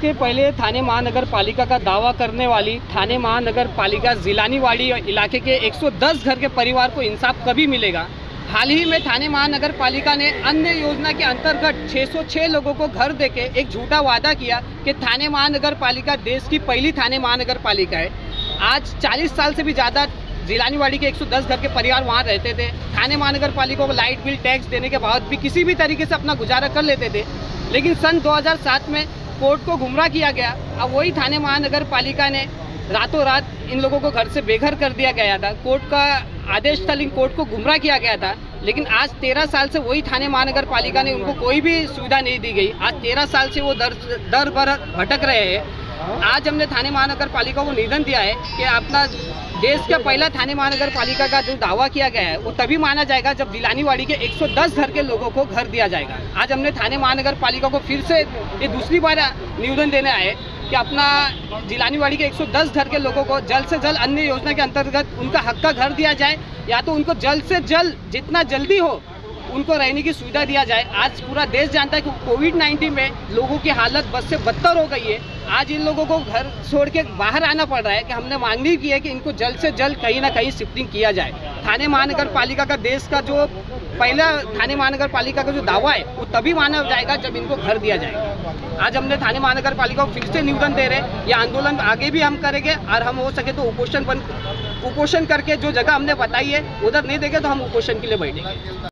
के पहले थाने महानगर पालिका का दावा करने वाली थाने महानगर पालिका जिलानीवाड़ी इलाके के 110 घर के परिवार को इंसाफ कभी मिलेगा। हाल ही में थाने महानगर पालिका ने अन्य योजना के अंतर्गत 606 लोगों को घर देके एक झूठा वादा किया कि थाने महानगर पालिका देश की पहली थाने महानगर पालिका है। आज 40 साल से भी ज़्यादा जिलानीवाड़ी के 110 घर के परिवार वहाँ रहते थे। थाने महानगर पालिका को लाइट बिल टैक्स देने के बाद भी किसी भी तरीके से अपना गुजारा कर लेते थे, लेकिन सन 2007 में कोर्ट को गुमराह किया गया। अब वही थाने महानगर पालिका ने रातों रात इन लोगों को घर से बेघर कर दिया गया था। कोर्ट का आदेश था, लेकिन कोर्ट को गुमराह किया गया था। लेकिन आज 13 साल से वही थाने महानगर पालिका ने उनको कोई भी सुविधा नहीं दी गई। आज 13 साल से वो दर पर भटक रहे हैं। आज हमने थाने महानगर पालिका को निवेदन दिया है कि अपना देश का पहला थाने महानगर पालिका का जो दावा किया गया है वो तभी माना जाएगा जब जिलानीवाड़ी के 110 घर के लोगों को घर दिया जाएगा। आज हमने थाने महानगर पालिका को फिर से ये दूसरी बार निवेदन देने आए कि अपना जिलानीवाड़ी के 110 घर के लोगों को जल्द से जल्द अन्य योजना के अंतर्गत उनका हक का घर दिया जाए, या तो उनको जल्द से जल्द जितना जल्दी हो उनको रहने की सुविधा दिया जाए। आज पूरा देश जानता है कि कोविड-19 में लोगों की हालत बद से बदतर हो गई है। आज इन लोगों को घर छोड़ के बाहर आना पड़ रहा है कि हमने मांगनी की है कि इनको जल्द से जल्द कहीं ना कहीं शिफ्टिंग किया जाए। थाने महानगर पालिका का देश का जो पहला थाने महानगर पालिका का जो दावा है वो तभी माना जाएगा जब इनको घर दिया जाएगा। आज हमने थाने महानगर पालिका को फिर से निवेदन दे रहे हैं, यह आंदोलन आगे भी हम करेंगे और हम हो सके तो उपोषण करके जो जगह हमने बताई है उधर नहीं देंगे तो हम उपोषण के लिए बैठेंगे।